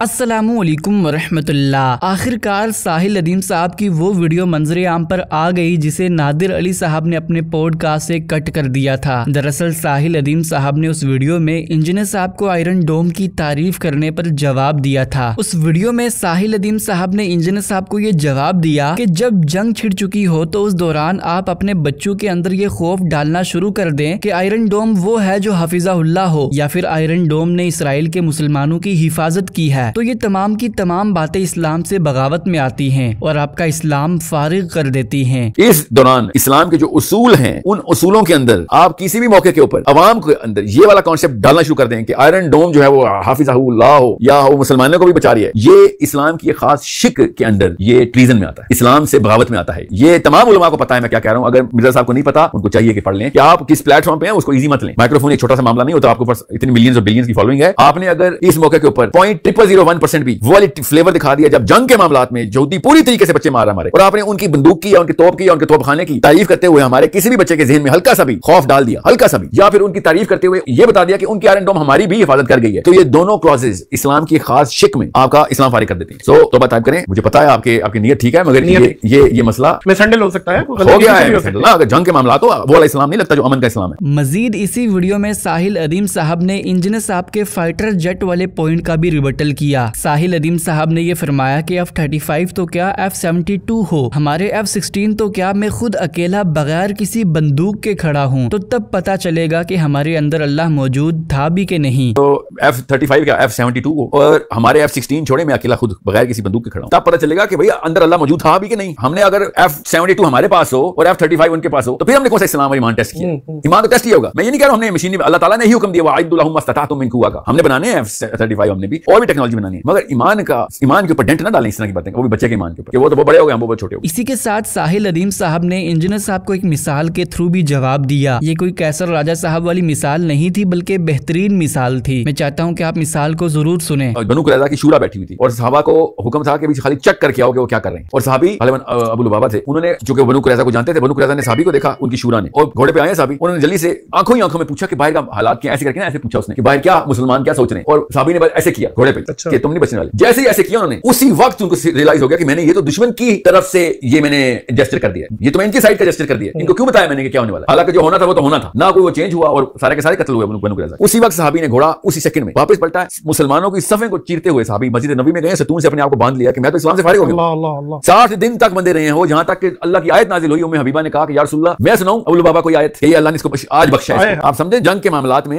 अस्सलामुअलैकुम वरहमतुल्लाह। आखिरकार साहिल अदीम साहब की वो वीडियो मंजरे आम पर आ गई जिसे नादिर अली साहब ने अपने पॉडकास्ट से कट कर दिया था। दरअसल साहिल अदीम साहब ने उस वीडियो में इंजीनियर साहब को आयरन डोम की तारीफ करने पर जवाब दिया था। उस वीडियो में साहिल अदीम साहब ने इंजीनियर साहब को ये जवाब दिया कि जब जंग छिड़ चुकी हो तो उस दौरान आप अपने बच्चों के अंदर ये खौफ डालना शुरू कर दें कि आयरन डोम वो है जो हफिज़हुल्लाह हो, या फिर आयरन डोम ने इसराइल के मुसलमानों की हिफाजत की है। तो ये तमाम की तमाम बातें इस्लाम से बगावत में आती हैं और आपका इस्लाम फारिग कर देती हैं। इस दौरान इस्लाम के जो उसूल हैं, उन उसूलों के अंदर आप किसी भी मौके के ऊपर अवाम के अंदर ये वाला कॉन्सेप्ट डालना शुरू कर दें कि आयरन डोम जो है वो हाफिज़हुल्लाह हो या वो मुसलमानों को भी बचा रही है, ये इस्लाम की खास शिक के अंदर ये ट्रीजन में आता है, इस्लाम से बगावत में आता है। ये तमाम उलमा को पता है मैं क्या कह रहा हूं। अगर मिर्जा साहब को नहीं पता, उनको चाहिए कि पढ़ लें कि आप किस प्लेटफॉर्म पे हैं, उसको इजी मत लें। माइक्रोफोन एक छोटा सा मामला नहीं होता, आपके पास इतनी मिलियंस और बिलियंस की फॉलोइंग है। आपने अगर इस मौके के ऊपर 0.0001% भी वो वाली फ्लेवर दिखा दिया जब जंग के मामलात में यहूदी पूरी तरीके से बच्चे मार हमारे, और आपने उनकी बंदूक की या उनकी तोप की या उनके तोपखाने की तारीफ करते हुए हमारे किसी भी बच्चे के ज़हन में हल्का सा भी खौफ डाल दिया, हल्का सा भी, या फिर उनकी तारीफ करते हुए ये बता दिया कि उनकी आयरन डोम हमारी भी हिफाजत कर गई है, तो ये दोनों क्लॉजेज इस्लाम की खास शिक में आपका इस्लाम फारिग कर देती है। सो तो टाइप करें। मुझे पता है आपकी नीयत ठीक है, मगर ये मसला मिसहैंडल हो सकता है, हो गया है। अगर जंग के मामला तो वो वाला इस्लाम नहीं लगता जो अमन का इस्लाम है। मजीद इसी वीडियो में साहिल अदीम साहब ने इंजीनियर साहब के फाइटर जेट वाले पॉइंट का भी रिबटल किया। साहिल अदीम साहब ने ये फरमाया कि F-35 तो क्या F-72 हो, हमारे F-16 तो क्या मैं खुद अकेला बगैर किसी बंदूक के खड़ा हूँ, तो तब पता चलेगा कि हमारे अंदर अल्लाह मौजूद था भी कि नहीं। तो F-35 क्या F-72 हो और हमारे F-16 छोड़े मैं अकेला खुद बगैर किसी बंदूक के खड़ा हूँ, तब पता चलेगा कि भैया अंदर अल्लाह मौजूद था भी कि नहीं। हमने अगर F-72 हमारे पास हो और F-35 उनके पास हो, तो फिर हमने कौन सा इस्लाम और ईमान टेस्ट किया? ईमान तो टेस्ट ही होगा। मैं ये नहीं कह रहा हूं हमने मशीन, अल्लाह ताला ने ही हुक्म दिया वअइदु लहुम मस्तताअतुम मिन कुव्वा का, हमने बनाने हैं F-35, हमने भी और भी टेक्नोलॉजी बनानी है, मगर ईमान के ऊपर डेंट ना डालें इस तरह की बातें, वो भी बच्चे के ईमान के ऊपर कि वो तो बड़े हो गए, हम वो बहुत छोटे हो गए। इसी के साथ साहिल अदीम साहब ने इंजीनियर साहब को एक मिसाल के थ्रू भी जवाब दिया। ये कोई कैसर राजा साहब वाली मिसाल नहीं थी, बल्कि बेहतरीन मिसाल थी। मैं चाहता हूँ कि आप मिसाल को जरूर सुने। बनु कुरैज़ा की शूरा बैठी हुई थी और सहाबा को हुक्म था कि खाली चेक करके आओ कि वो क्या कर रहे हैं, और सहाबी अबू लुबाबा थे, उन्होंने जो कि बनु कुरैज़ा को जानते थे, बनु कुरैज़ा ने सहाबी को देखा, उनकी शूरा ने, और घोड़े पे आए सहाबी, उन्होंने जल्दी से आंखों ही आंखों में पूछा कि बाहर का हालात क्या, ऐसे करके ना ऐसे पूछा उसने कि बाहर क्या मुसलमान क्या सोच रहे हैं, और सहाबी ने ऐसे किया घोड़े पे कि तुम नहीं बचने वाले। जैसे ही ऐसे किया उन्होंने, उसी वक्त उनको रियलाइज हो गया कि मैंने ये तो दुश्मन की तरफ से ये मैंने जेस्चर कर दिया, ये तो मैं इनकी साइड का जेस्चर कर दिया, इनको क्यों बताया मैंने कि क्या होने वाला। हालांकि जो होना था वो तो होना था ना, कोई वो चेंज हुआ और सारे के सारे कत्ल हुए बनु कुरैज़ा। उसी वक्त सहाबी ने घोड़ा उसी सेकंड में वापस पलटा, मुसलमानों की सफे को चीरते हुए सहाबी मस्जिद नबी में गए, सतून से अपने आप को बांध लिया कि मैं तो इस्लाम से फारिग हो गया। 60 दिन तक बंधे रहे हैं वो, जहां तक कि अल्लाह की आयत नाजिल हुई। उम्मे हबीबा ने कहा कि या रसूलल्लाह मैं सुनाऊं अबू लुबाबा कोई आयत, ये अल्लाह ने इसको आज बख्शा है। आप समझे जंग के मामलात में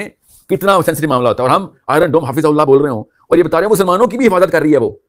कितना सेंसिटिव मामला होता है, और हम आयरन डोम हाफिज़हुल्लाह बोल रहे हो और ये बता रहे हैं मुसलमानों की भी हिफाजत कर रही है, वो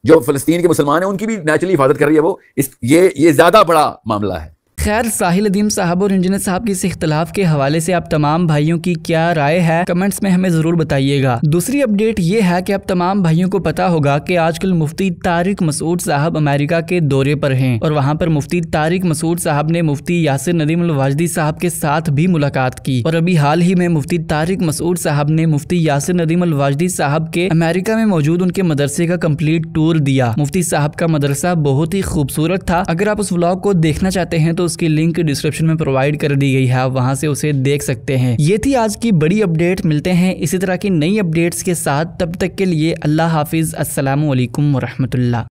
जो फलस्तीन के मुसलमान हैं उनकी भी नेचुरली हिफाजत कर रही है वो। ये ज्यादा बड़ा मामला है। खैर, साहिल अदीम साहब और इंजीनियर साहब के इस इख्तलाफ के हवाले से आप तमाम भाइयों की क्या राय है, कमेंट्स में हमें जरूर बताइएगा। दूसरी अपडेट ये है कि आप तमाम भाइयों को पता होगा कि आजकल मुफ्ती तारिक मसूद साहब अमेरिका के दौरे पर हैं, और वहां पर मुफ्ती तारिक मसूद साहब ने मुफ्ती यासिर नदीम अल वाजदी साहब के साथ भी मुलाकात की। और अभी हाल ही में मुफ्ती तारिक मसूद साहब ने मुफ्ती यासिर नदीम अल वाजदी साहब के अमेरिका में मौजूद उनके मदरसे का कंप्लीट टूर दिया। मुफ्ती साहब का मदरसा बहुत ही खूबसूरत था। अगर आप उस व्लॉग को देखना चाहते हैं तो उसकी लिंक डिस्क्रिप्शन में प्रोवाइड कर दी गई है, आप वहां से उसे देख सकते हैं। ये थी आज की बड़ी अपडेट। मिलते हैं इसी तरह की नई अपडेट्स के साथ, तब तक के लिए अल्लाह हाफिज। अस्सलामु अलैकुम वरहमतुल्लाह।